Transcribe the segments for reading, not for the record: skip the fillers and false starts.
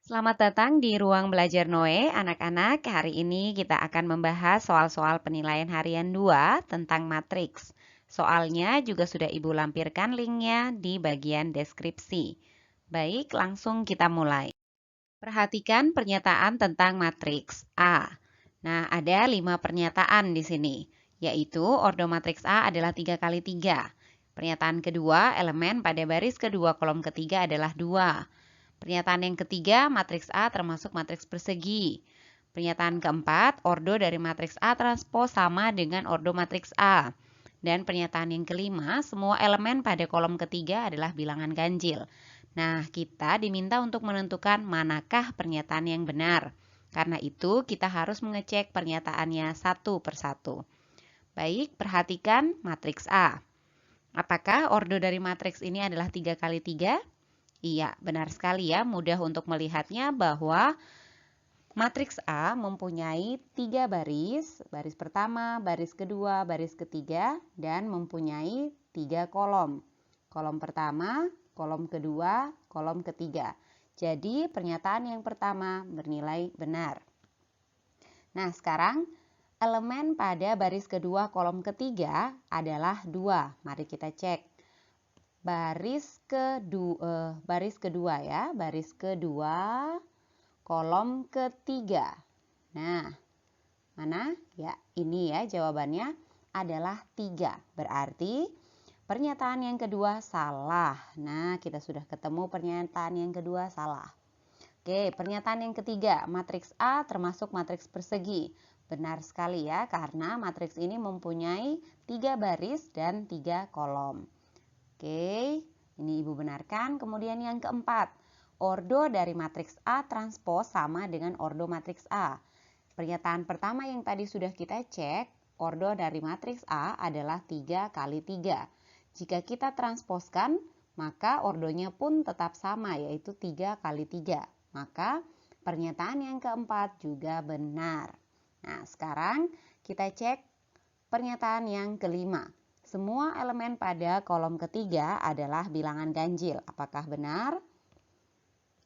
Selamat datang di ruang belajar Noe, anak-anak. Hari ini kita akan membahas soal-soal penilaian harian 2 tentang matriks. Soalnya juga sudah Ibu lampirkan linknya di bagian deskripsi. Baik, langsung kita mulai. Perhatikan pernyataan tentang matriks A. Nah, ada 5 pernyataan di sini, yaitu ordo matriks A adalah 3 kali 3. Pernyataan kedua, elemen pada baris kedua kolom ketiga adalah 2. Pernyataan yang ketiga, matriks A termasuk matriks persegi. Pernyataan keempat, ordo dari matriks A transpos sama dengan ordo matriks A. Dan pernyataan yang kelima, semua elemen pada kolom ketiga adalah bilangan ganjil. Nah, kita diminta untuk menentukan manakah pernyataan yang benar. Karena itu, kita harus mengecek pernyataannya satu persatu. Baik, perhatikan matriks A. Apakah ordo dari matriks ini adalah 3 kali 3? Iya, benar sekali ya. Mudah untuk melihatnya bahwa matriks A mempunyai 3 baris. Baris pertama, baris kedua, baris ketiga, dan mempunyai 3 kolom. Kolom pertama, kolom kedua, kolom ketiga. Jadi pernyataan yang pertama bernilai benar. Nah, sekarang elemen pada baris kedua kolom ketiga adalah 2. Mari kita cek. Baris kedua ya, baris kedua kolom ketiga. Nah, mana? Ya, ini ya jawabannya adalah 3. Berarti pernyataan yang kedua salah. Nah, kita sudah ketemu pernyataan yang kedua salah. Oke, pernyataan yang ketiga, matriks A termasuk matriks persegi. Benar sekali ya, karena matriks ini mempunyai 3 baris dan 3 kolom. Oke, ini Ibu benarkan. Kemudian yang keempat, ordo dari matriks A transpos sama dengan ordo matriks A. Pernyataan pertama yang tadi sudah kita cek, ordo dari matriks A adalah 3 kali 3. Jika kita transposkan, maka ordonya pun tetap sama, yaitu 3 kali 3. Maka pernyataan yang keempat juga benar. Nah, sekarang kita cek pernyataan yang kelima. Semua elemen pada kolom ketiga adalah bilangan ganjil. Apakah benar?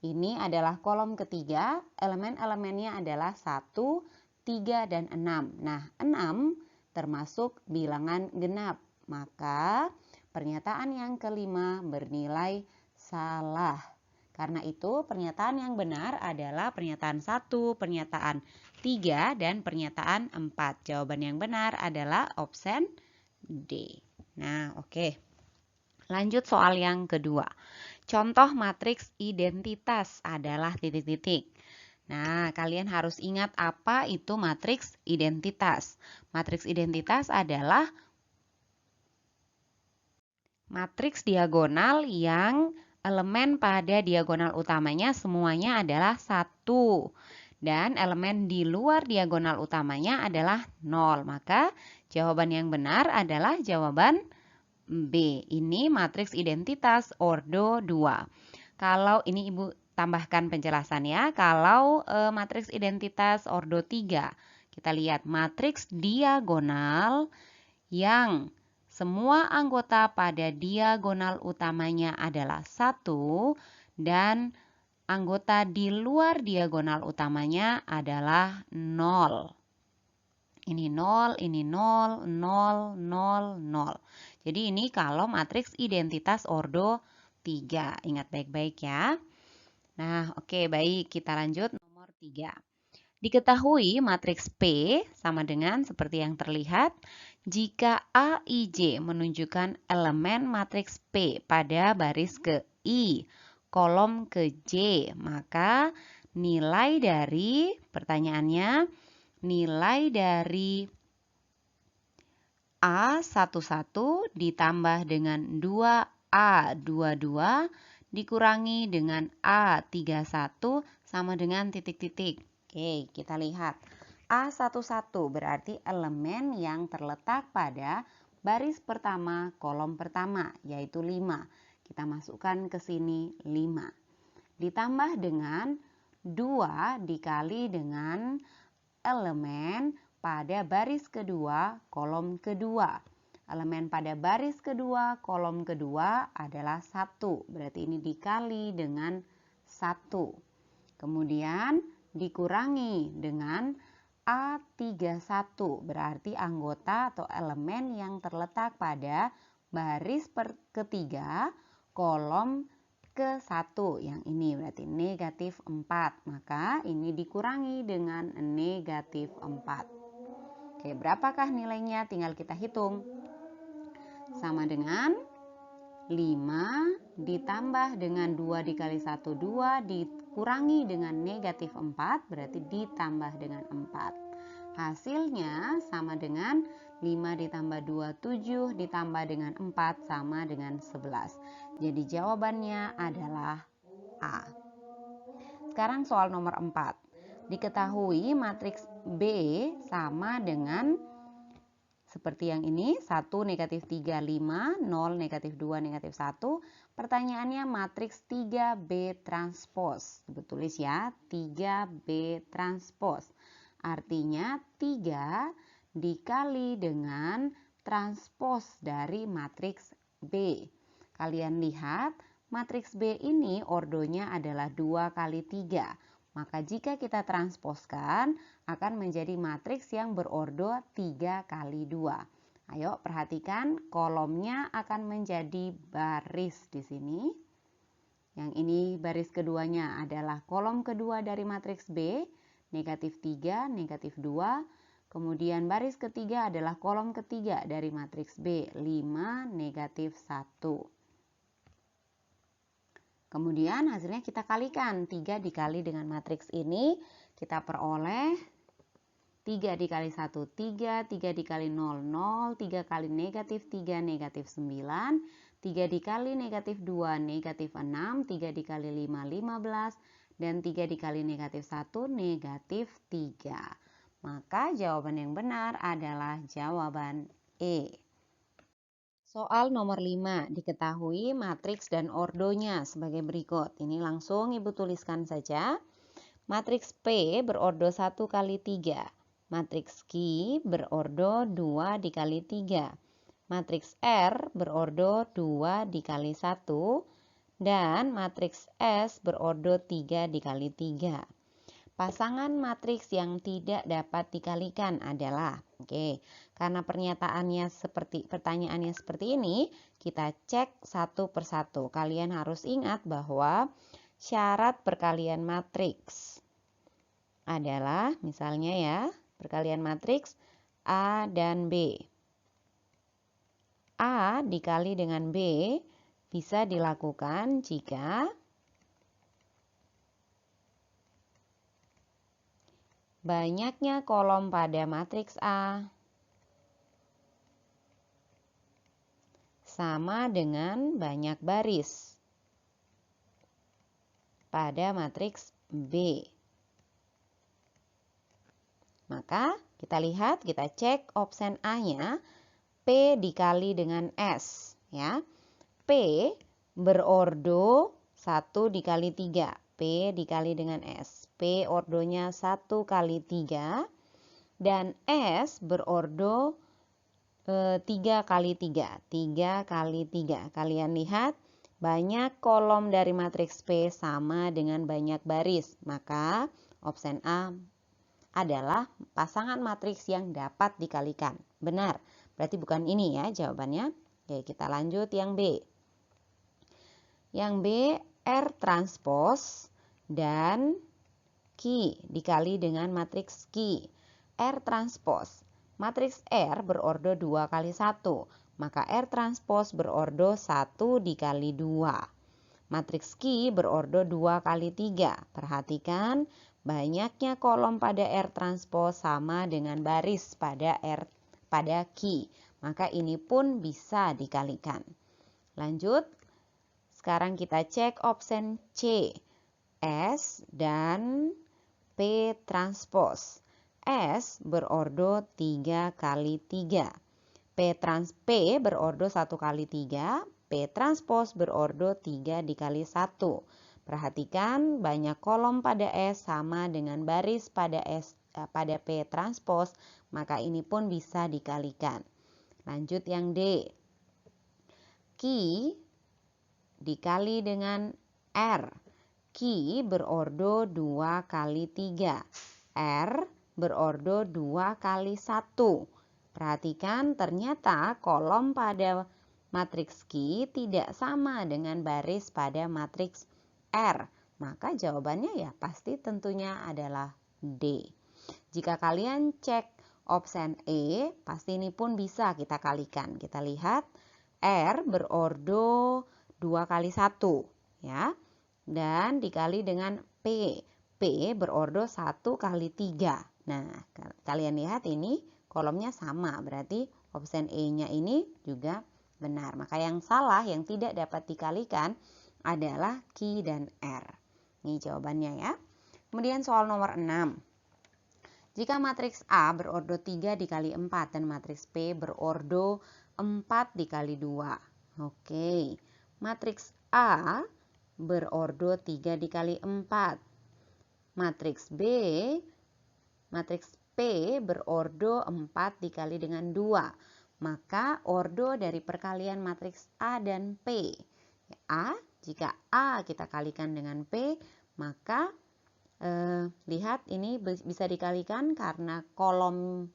Ini adalah kolom ketiga, elemen-elemennya adalah 1, 3, dan 6. Nah, 6 termasuk bilangan genap. Maka pernyataan yang kelima bernilai salah. Karena itu pernyataan yang benar adalah pernyataan 1, pernyataan 3, dan pernyataan 4. Jawaban yang benar adalah option D. Nah, oke. Lanjut soal yang kedua. Contoh matriks identitas adalah titik-titik. Nah, kalian harus ingat apa itu matriks identitas. Matriks identitas adalah matriks diagonal yang elemen pada diagonal utamanya semuanya adalah 1. Dan elemen di luar diagonal utamanya adalah 0. Maka jawaban yang benar adalah jawaban B. Ini matriks identitas ordo 2. Kalau ini Ibu tambahkan penjelasannya, kalau matriks identitas ordo 3, kita lihat matriks diagonal yang semua anggota pada diagonal utamanya adalah 1 dan anggota di luar diagonal utamanya adalah 0. Ini 0, ini 0, 0, 0, 0. Jadi ini kalau matriks identitas ordo 3. Ingat baik-baik ya. Nah, oke, baik. Kita lanjut nomor 3. Diketahui matriks P sama dengan seperti yang terlihat. Jika A, I, J menunjukkan elemen matriks P pada baris ke I, kolom ke J, maka nilai dari, pertanyaannya, nilai dari A11 ditambah dengan 2A22 dikurangi dengan A31 sama dengan titik-titik. Oke, kita lihat. A11 berarti elemen yang terletak pada baris pertama kolom pertama, yaitu 5. Kita masukkan ke sini 5. Ditambah dengan 2 dikali dengan elemen pada baris kedua kolom kedua. Elemen pada baris kedua kolom kedua adalah 1. Berarti ini dikali dengan 1. Kemudian dikurangi dengan A31, berarti anggota atau elemen yang terletak pada baris ketiga kolom ke-1. Yang ini berarti negatif 4. Maka ini dikurangi dengan negatif 4. Oke, berapakah nilainya? Tinggal kita hitung. Sama dengan 5 ditambah dengan 2 dikali 1, 2 dikurangi dengan negatif 4, berarti ditambah dengan 4. Hasilnya sama dengan 5 ditambah 2, 7 ditambah dengan 4 sama dengan 11. Jadi jawabannya adalah A. Sekarang soal nomor 4. Diketahui matriks B sama dengan seperti yang ini, 1 negatif 3, 5, 0 negatif 2, negatif 1. Pertanyaannya matriks 3B transpose. Tulis ya, 3B transpose. Artinya 3 dikali dengan transpose dari matriks B. Kalian lihat, matriks B ini ordonya adalah 2 kali 3. Maka jika kita transposkan akan menjadi matriks yang berordo 3 kali 2. Ayo perhatikan, kolomnya akan menjadi baris di sini. Yang ini baris keduanya adalah kolom kedua dari matriks B, negatif 3, negatif 2. Kemudian baris ketiga adalah kolom ketiga dari matriks B, 5, negatif 1. Kemudian hasilnya kita kalikan, 3 dikali dengan matriks ini kita peroleh 3 dikali 1, 3, 3 dikali 0, 0, 3 kali negatif 3, negatif 9, 3 dikali negatif 2, negatif 6, 3 dikali 5, 15, dan 3 dikali negatif 1, negatif 3. Maka jawaban yang benar adalah jawaban E. Soal nomor 5, diketahui matriks dan ordonya sebagai berikut. Ini langsung Ibu tuliskan saja. Matriks P berordo 1 kali 3. Matriks Q berordo 2 dikali 3. Matriks R berordo 2 dikali 1. Dan matriks S berordo 3 dikali 3. Pasangan matriks yang tidak dapat dikalikan adalah, karena pertanyaannya seperti ini, kita cek satu persatu. Kalian harus ingat bahwa syarat perkalian matriks adalah, misalnya ya, perkalian matriks A dan B. A dikali dengan B bisa dilakukan jika banyaknya kolom pada matriks A sama dengan banyak baris pada matriks B. Maka kita lihat, kita cek option A-nya, P dikali dengan S. Ya. P berordo 1 dikali 3. P dikali dengan S. P ordonya 1 kali 3. Dan S berordo 3 kali 3. 3 kali 3. Kalian lihat, banyak kolom dari matriks P sama dengan banyak baris. Maka option A adalah pasangan matriks yang dapat dikalikan. Benar. Berarti bukan ini ya jawabannya. Oke, kita lanjut yang B. Yang B, R transpose dan Q dikali dengan matriks Q. R transpose. Matriks R berordo 2 kali 1. Maka R transpose berordo 1 dikali 2. Matriks Q berordo 2 kali 3. Perhatikan, banyaknya kolom pada R transpose sama dengan baris pada Q. Maka ini pun bisa dikalikan. Lanjut. Sekarang kita cek option C. S dan P transpose. S berordo 3 kali 3. P berordo 1 kali 3. P transpose berordo 3 dikali 1. Perhatikan, banyak kolom pada S sama dengan baris pada P transpose, maka ini pun bisa dikalikan. Lanjut yang D. Q dikali dengan R. Q Q berordo 2 kali 3. R berordo 2 kali 1. Perhatikan ternyata kolom pada matriks Q tidak sama dengan baris pada matriks R. Maka jawabannya ya pasti tentunya adalah D. Jika kalian cek option E, pasti ini pun bisa kita kalikan. Kita lihat R berordo 2 kali 1 ya. Dan dikali dengan P. P berordo 1 kali 3. Nah, kalian lihat ini kolomnya sama. Berarti option E-nya ini juga benar. Maka yang salah, yang tidak dapat dikalikan adalah Q dan R. Ini jawabannya ya. Kemudian soal nomor 6. Jika matriks A berordo 3 dikali 4 dan matriks P berordo 4 dikali 2. Oke, matriks A berordo 3 dikali 4. Matriks P berordo 4 dikali dengan 2. Maka ordo dari perkalian matriks A dan P. Jika A kita kalikan dengan P, maka lihat ini bisa dikalikan karena kolom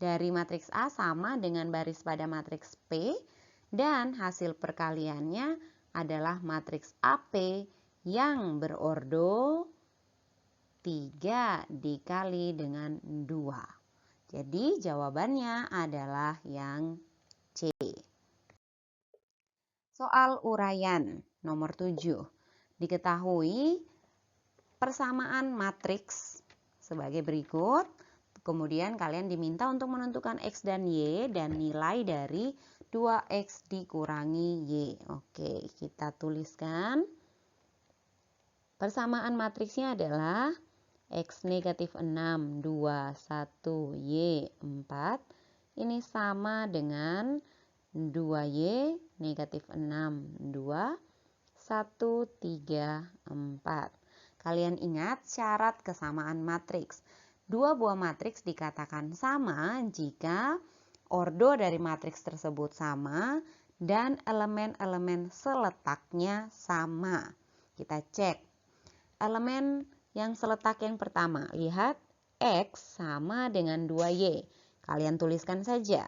dari matriks A sama dengan baris pada matriks P dan hasil perkaliannya adalah matriks AP yang berordo 3 dikali dengan 2. Jadi jawabannya adalah yang C. Soal uraian nomor 7. Diketahui persamaan matriks sebagai berikut. Kemudian kalian diminta untuk menentukan X dan Y dan nilai dari 2X dikurangi Y. Oke, kita tuliskan. Persamaan matriksnya adalah X negatif 6, 2, 1, Y 4. Ini sama dengan 2Y negatif 6, 2, 1, 3, 4. Kalian ingat syarat kesamaan matriks. Dua buah matriks dikatakan sama jika ordo dari matriks tersebut sama dan elemen-elemen seletaknya sama. Kita cek. Elemen yang seletak yang pertama, lihat X sama dengan 2Y. Kalian tuliskan saja.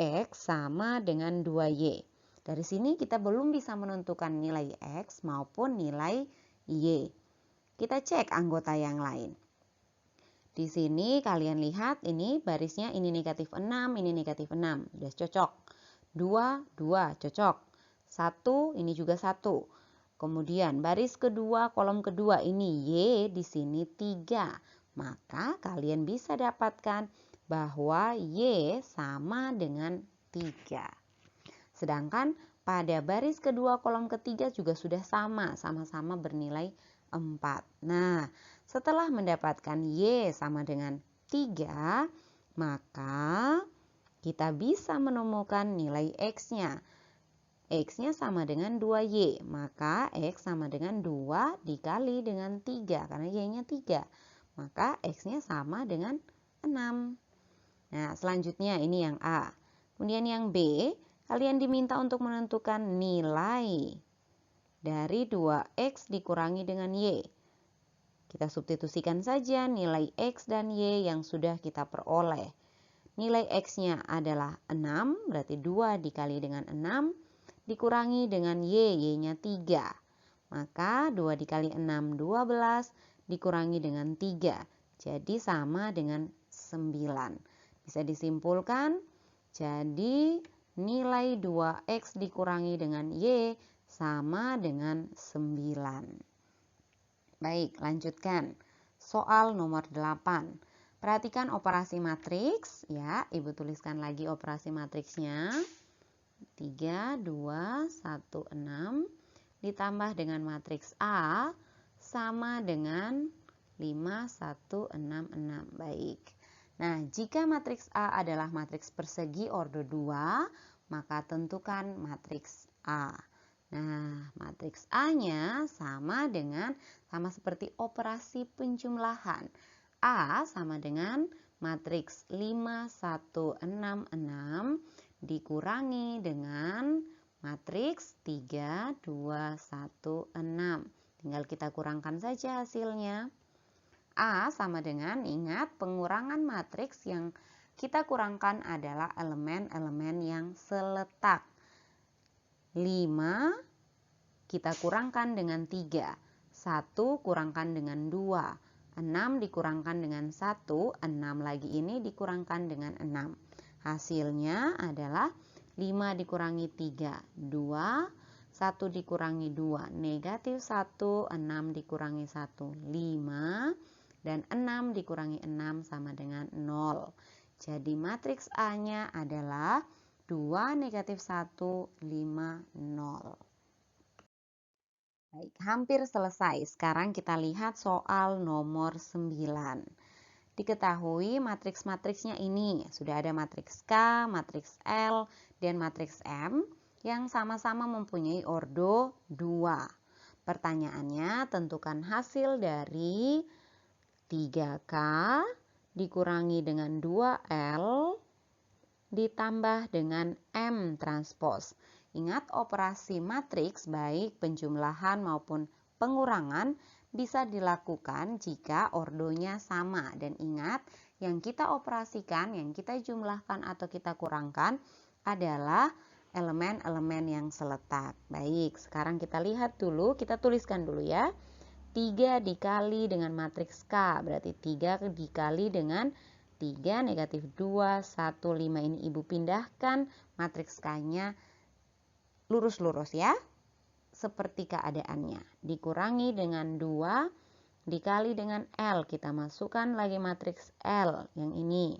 X sama dengan 2Y. Dari sini kita belum bisa menentukan nilai X maupun nilai Y. Kita cek anggota yang lain. Di sini kalian lihat ini barisnya ini negatif 6, ini negatif 6. Sudah cocok. 2, 2 cocok. 1, ini juga 1. Kemudian baris kedua, kolom kedua ini Y di sini 3. Maka kalian bisa dapatkan bahwa Y sama dengan 3. Sedangkan pada baris kedua, kolom ketiga juga sudah sama-sama bernilai 4. Nah, setelah mendapatkan Y sama dengan 3, maka kita bisa menemukan nilai X-nya. X-nya sama dengan 2Y, maka X sama dengan 2 dikali dengan 3, karena Y-nya 3. Maka X-nya sama dengan 6. Nah, selanjutnya ini yang A. Kemudian yang B, kalian diminta untuk menentukan nilai dari 2X dikurangi dengan Y. Kita substitusikan saja nilai X dan Y yang sudah kita peroleh. Nilai X-nya adalah 6, berarti 2 dikali dengan 6, dikurangi dengan Y, Y-nya 3. Maka 2 dikali 6, 12, dikurangi dengan 3. Jadi sama dengan 9. Bisa disimpulkan, jadi nilai 2X dikurangi dengan Y sama dengan 9. Baik, lanjutkan. Soal nomor 8. Perhatikan operasi matriks ya. Ibu tuliskan lagi operasi matriksnya. 3, 2, 1, 6 ditambah dengan matriks A sama dengan 5, 1, 6, 6. Baik. Nah, jika matriks A adalah matriks persegi ordo 2, maka tentukan matriks A. Nah, matriks A-nya sama seperti operasi penjumlahan. A sama dengan matriks 5, 1, 6, 6 dikurangi dengan matriks 3, 2, 1, 6. Tinggal kita kurangkan saja hasilnya. A sama dengan, ingat, pengurangan matriks yang kita kurangkan adalah elemen-elemen yang seletak. 5 kita kurangkan dengan 3. 1 kurangkan dengan 2. 6 dikurangkan dengan 1. 6 lagi ini dikurangkan dengan 6. Hasilnya adalah 5 dikurangi 3, 2. 1 dikurangi 2, negatif 1. 6 dikurangi 1, 5. Dan 6 dikurangi 6 sama dengan 0. Jadi matriks A-nya adalah 2, negatif 1, 5, 0. Baik, hampir selesai. Sekarang kita lihat soal nomor 9. Diketahui matriks-matriksnya ini. Sudah ada matriks K, matriks L, dan matriks M yang sama-sama mempunyai ordo 2. Pertanyaannya, tentukan hasil dari 3K dikurangi dengan 2L ditambah dengan M transpos. Ingat, operasi matriks baik penjumlahan maupun pengurangan bisa dilakukan jika ordonya sama. Dan ingat, yang kita operasikan, yang kita jumlahkan atau kita kurangkan adalah elemen-elemen yang seletak. Baik, sekarang kita lihat dulu, kita tuliskan dulu ya. 3 dikali dengan matriks K, berarti 3 dikali dengan 3, negatif 2, 1, 5. Ini Ibu pindahkan matriks K-nya lurus-lurus ya, seperti keadaannya. Dikurangi dengan 2, dikali dengan L. Kita masukkan lagi matriks L yang ini.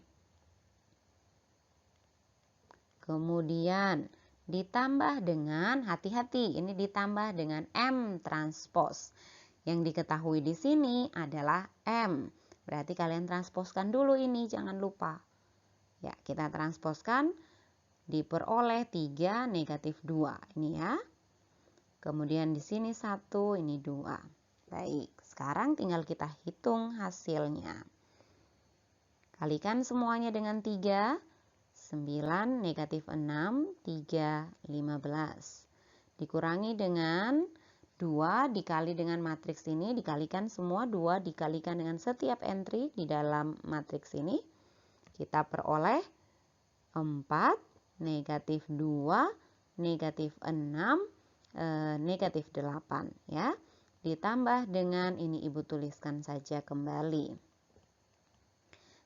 Kemudian ditambah dengan, hati-hati, ini ditambah dengan M transpos. Yang diketahui di sini adalah M. Berarti kalian transposkan dulu ini, jangan lupa. Ya, kita transposkan, diperoleh 3, negatif 2. Ini ya. Kemudian di sini 1, ini 2. Baik, sekarang tinggal kita hitung hasilnya. Kalikan semuanya dengan 3. 9, negatif 6, 3, 15. Dikurangi dengan 2 dikali dengan matriks ini, dikalikan semua, 2 dikalikan dengan setiap entry di dalam matriks ini. Kita peroleh 4, negatif 2, negatif 6, negatif 8 ya. Ditambah dengan ini Ibu tuliskan saja kembali.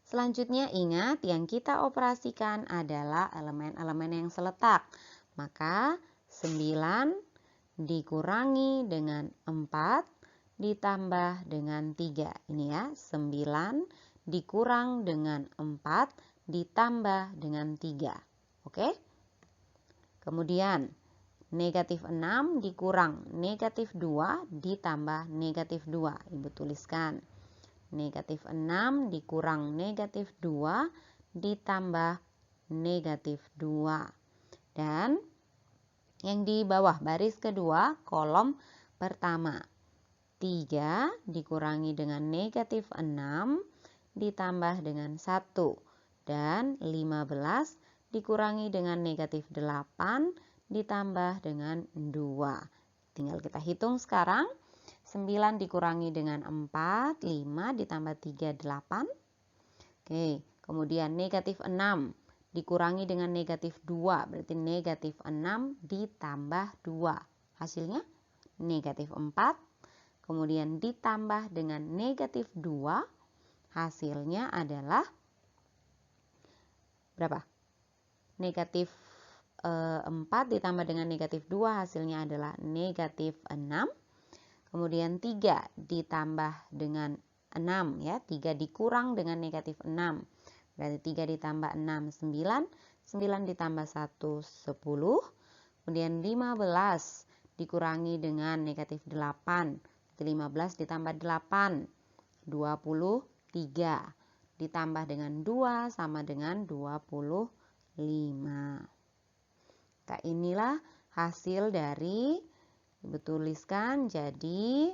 Selanjutnya ingat, yang kita operasikan adalah elemen-elemen yang seletak. Maka 9 dikurangi dengan 4 ditambah dengan 3. Ini ya, 9 dikurang dengan 4 ditambah dengan 3. Oke? Kemudian negatif 6 dikurang negatif 2 ditambah negatif 2. Ibu tuliskan. Negatif 6 dikurang negatif 2 ditambah negatif 2. Dan yang di bawah baris kedua kolom pertama, 3 dikurangi dengan negatif 6 ditambah dengan 1. Dan 15 dikurangi dengan negatif 8 ditambah dengan 2. Tinggal kita hitung sekarang. 9 dikurangi dengan 4, 5 ditambah 3, 8. Oke, kemudian negatif 6 dikurangi dengan negatif 2, berarti negatif 6 ditambah 2. Hasilnya negatif 4. Kemudian ditambah dengan negatif 2, hasilnya adalah berapa? Negatif 4 ditambah dengan negatif 2, hasilnya adalah negatif 6. Kemudian 3 ditambah dengan 6 ya, 3 dikurang dengan negatif 6. Berarti 3 ditambah 6, 9. 9 ditambah 1, 10. Kemudian 15 dikurangi dengan negatif 8. 15 ditambah 8, 23. Ditambah dengan 2 sama dengan 25. Nah, inilah hasil dari, Ibu tuliskan, jadi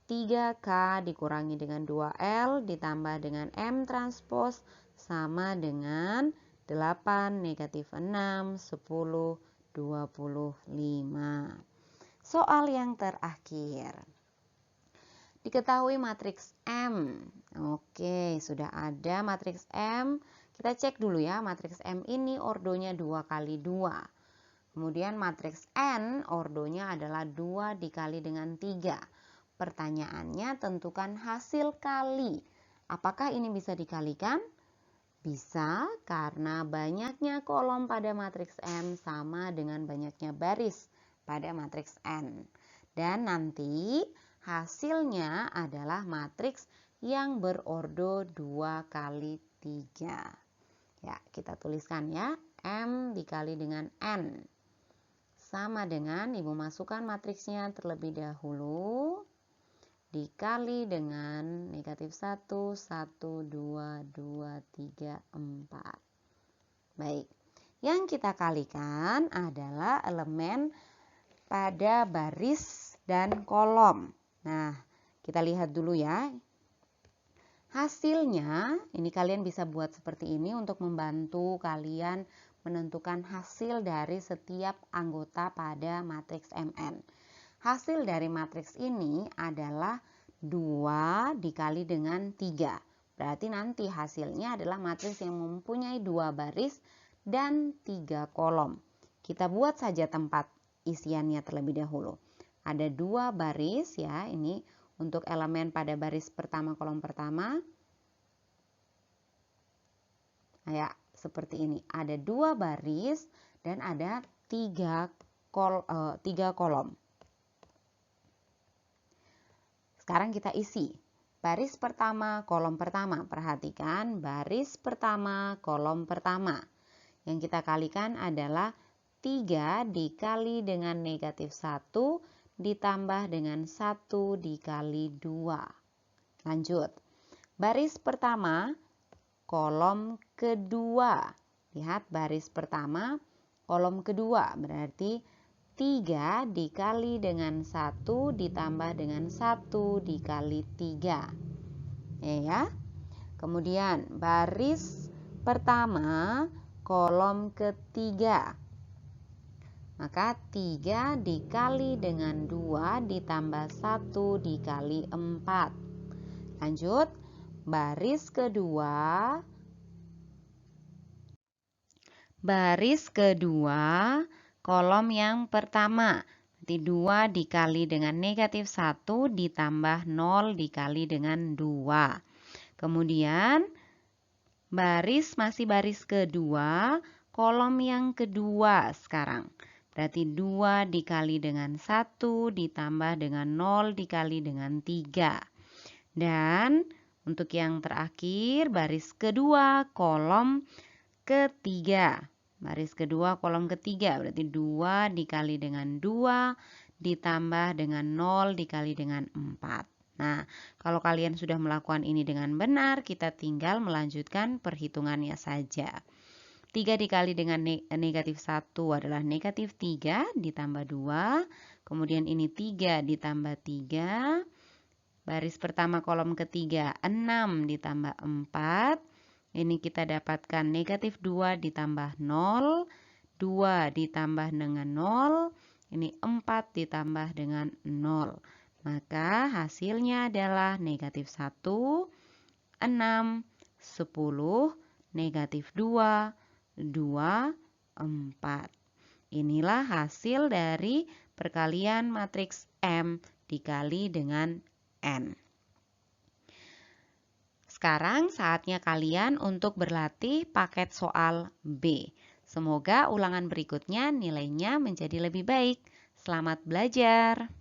3K dikurangi dengan 2L ditambah dengan M transpos sama dengan 8, negatif 6, 10, 25. Soal yang terakhir. Diketahui matriks M. Oke, sudah ada matriks M. Kita cek dulu ya, matriks M ini ordonya 2 kali 2. Kemudian matriks N ordonya adalah 2 dikali dengan 3. Pertanyaannya tentukan hasil kali. Apakah ini bisa dikalikan? Bisa, karena banyaknya kolom pada matriks M sama dengan banyaknya baris pada matriks N. Dan nanti hasilnya adalah matriks yang berordo 2 kali 3. Ya, kita tuliskan ya, M dikali dengan N. Sama dengan, Ibu masukkan matriksnya terlebih dahulu. Dikali dengan negatif 1, 1, 2, 2, 3, 4. Baik, yang kita kalikan adalah elemen pada baris dan kolom. Nah, kita lihat dulu ya. Hasilnya, ini kalian bisa buat seperti ini untuk membantu kalian menentukan hasil dari setiap anggota pada matriks MN. Hasil dari matriks ini adalah 2 dikali dengan 3. Berarti nanti hasilnya adalah matriks yang mempunyai 2 baris dan 3 kolom. Kita buat saja tempat isiannya terlebih dahulu. Ada 2 baris ya, ini untuk elemen pada baris pertama kolom pertama. Ya, seperti ini. Ada 2 baris dan ada 3 kolom. Sekarang kita isi. Baris pertama, kolom pertama. Perhatikan, baris pertama, kolom pertama. Yang kita kalikan adalah 3 dikali dengan negatif 1 ditambah dengan 1 dikali 2. Lanjut. Baris pertama, kolom kedua. Lihat, baris pertama, kolom kedua. Berarti 3 dikali dengan 1 ditambah dengan 1 dikali 3. Ya. Kemudian baris pertama kolom ketiga. Maka 3 dikali dengan 2 ditambah 1 dikali 4. Lanjut, baris kedua. Baris kedua kolom yang pertama, nanti 2 dikali dengan negatif 1 ditambah 0 dikali dengan 2. Kemudian masih baris kedua, kolom yang kedua sekarang. Berarti 2 dikali dengan 1 ditambah dengan 0 dikali dengan 3. Dan untuk yang terakhir, baris kedua, kolom ketiga. Baris kedua kolom ketiga berarti 2 dikali dengan 2 ditambah dengan 0 dikali dengan 4. Nah, kalau kalian sudah melakukan ini dengan benar, kita tinggal melanjutkan perhitungannya saja. 3 dikali dengan negatif 1 adalah negatif 3 ditambah 2. Kemudian ini 3 ditambah 3. Baris pertama kolom ketiga 6 ditambah 4. Ini kita dapatkan negatif 2 ditambah 0, 2 ditambah dengan 0, ini 4 ditambah dengan 0. Maka hasilnya adalah negatif 1, 6, 10, negatif 2, 2, 4. Inilah hasil dari perkalian matriks M dikali dengan N. Sekarang saatnya kalian untuk berlatih paket soal B. Semoga ulangan berikutnya nilainya menjadi lebih baik. Selamat belajar!